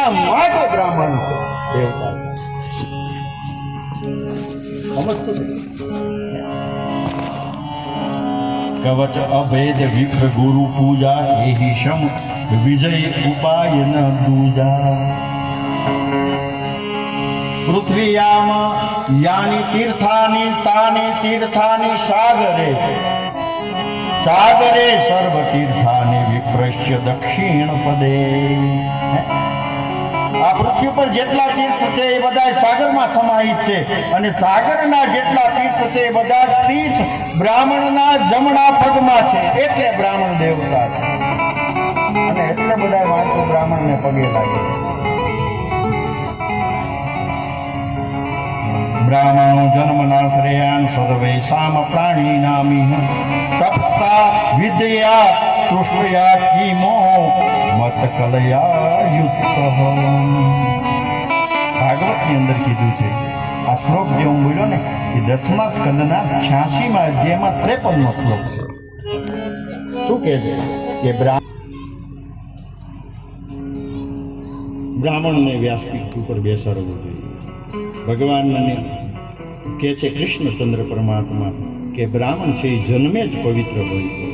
એના માટે બ્રાહ્મણ છે, દેવતા છે. સમજતું છે? કવચ અભેદ વિપ્ર ગુરુ પૂજા એહી શમ વિજય ઉપાય ન દૂજા. પૃથ્વીયામાં યાની તીર્થાની તાની તીર્થાની સાગરે સાગરે સર્વ તીર્થાની વિપ્રશ્ય દક્ષિણ પદે. આ પૃથ્વી પર જેટલા તીર્થ છે એ બધા સાગરમાં સમાહિત છે, અને સાગરના જેટલા તીર્થ છે એ બધા તીર્થ બ્રાહ્મણના જમણા પગમાં છે, એટલે બ્રાહ્મણ દેવતા છે. અને એટલે બધા માણસો બ્રાહ્મણને પગે લાગે છે. બ્રાહ્મણો જન્મના શ્રેયાન સર્વે સામ પ્રાણી નામી તપસ્તા વિદ્યા તૃષ્ણયા કિમો મત કલયા યુક્ત. ભાગવતની અંદર કીધું છે, આ શ્લોક જે હું બોલ્યો ને એ 10મા સ્કંદના 86મા અધ્યાયમાં 53નો શ્લોક છે. શું કહે છે કે બ્રાહ્મણને વ્યાસપીઠ ઉપર બેસાડવું જોઈએ. ભગવાનને કહે છે કૃષ્ણચંદ્ર પરમાત્મા કે બ્રાહ્મણ છે એ જન્મે જ પવિત્ર હોય છે.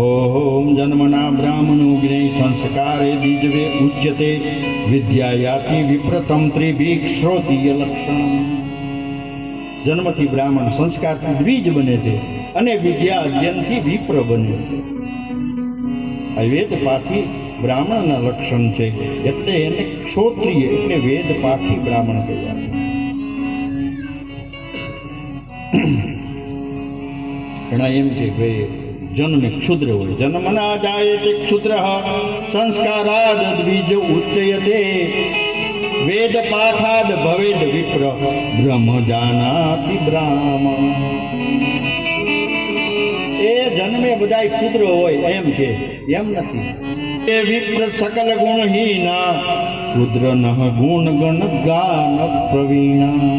ઓમ જન્મના બ્રાહ્મણો જ્ઞેય સંસ્કારે દીજવે ઉચ્યતે વિદ્યાયાતિ વિપ્રતમ ત્રિભિક શ્રોતીય લક્ષણ. જન્મથી બ્રાહ્મણ, સંસ્કારથી દ્વિજ બને છે, અને વિદ્યા અધ્યયનથી વિપ્ર બને છે. આ વેદ પાઠી બ્રાહ્મણના લક્ષણ છે, એટલે એને ક્ષોત્રિય એટલે વેદ પાઠી બ્રાહ્મણ કહેવાય. ઘણા એમ કે ભાઈ જન્મે ક્ષુદ્ર હોય, જન્મના જાય તે ક્ષુદ્ર સંસ્કારાદ દ્વિજ ઉચ્ચયતે વેદ પાઠાદ ભવેદ વિપ્ર બ્રહ્મ જાનાતિ બ્રાહ્મણ. એ જન્મે બધાય ક્ષુદ્ર હોય એમ કે એમ નથી. એ વિપ્ર સકલ ગુણહીના શુદ્ર નહ ગુણ ગણ ગાન પ્રવીણા.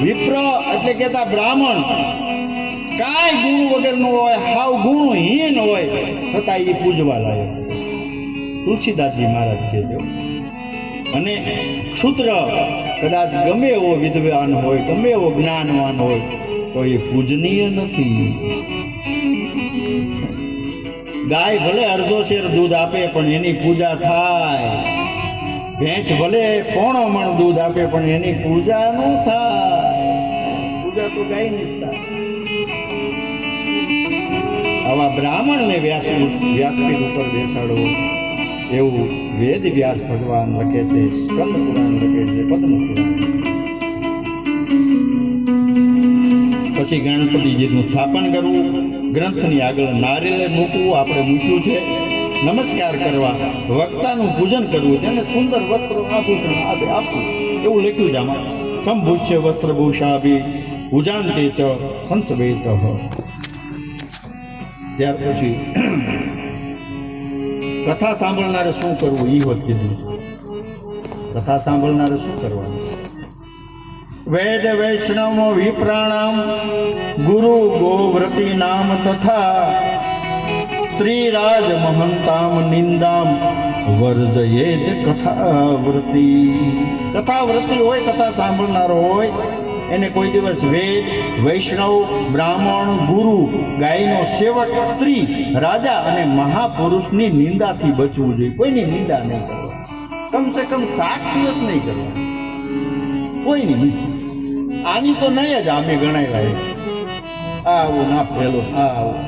વિપ્ર એટલે કહેતા બ્રાહ્મણ કાંઈ ગુણ વગરનો હોય, હાવ ગુણહીન હોય, છતાં એ પૂજવા લાયક. તુલસીદાસજી મહારાજ કહેજો. અને ક્ષુદ્ર કદાચ ગમે એવો વિદ્વાન હોય, ગમે એવો જ્ઞાનવાન હોય, તો એ પૂજનીય નથી. ગાય ભલે અડધો શેર દૂધ આપે પણ એની પૂજા થાય. ભેંસ ભલે 1.5 મણ દૂધ આપે પણ એની પૂજા ન થાય. પૂજા તો ગાય નહીં થાય. આવા બ્રાહ્મણને વ્યાસપીઠ ઉપર બેસાડો એવું વેદ વ્યાસ ભગવાન લખે છે, સ્કંદ પુરાણ લખે છે, પદ્મ પુરાણ. પછી ગણપતિજીનું સ્થાપન કરવું, ગ્રંથની આગળ નારિયેળ મૂકવું, આપણે મૂક્યું છે. નમસ્કાર કરવા, વક્તાનું પૂજન કરવું, તેને સુંદર વસ્ત્ર આભૂષણ આપવું, એવું લખ્યું છે આમાં. સંભુષ્ય વસ્ત્રભૂષાભિ પૂજાંતે ચ સંસવેત. ત્યાર પછી કથા સાંભળનારે શું કરવું એ હોત કીધું. કથા સાંભળનારે શું કરવાનું? વેદ વૈષ્ણવ વિપ્રાણામ ગુરુ ગોવ્રતી નામ તથા ત્રિરાજ મહંતામ નિંદામ વર્જયેત કથાવ્રતિ. કથાવ્રતિ હોય, કથા સાંભળનારો હોય, એને કોઈ દિવસ વેદ વૈષ્ણવ બ્રાહ્મણ ગુરુ ગાયનો સેવક સ્ત્રી રાજા અને મહાપુરુષની નિંદાથી બચવું જોઈએ. કોઈની નિંદા નહીં કરવા, કમસે કમ 7 દિવસ નહીં કરવા, કોઈની નહીં. આની તો નહીં જ આમે ગણાયેલા. આવું ના પેલો આવું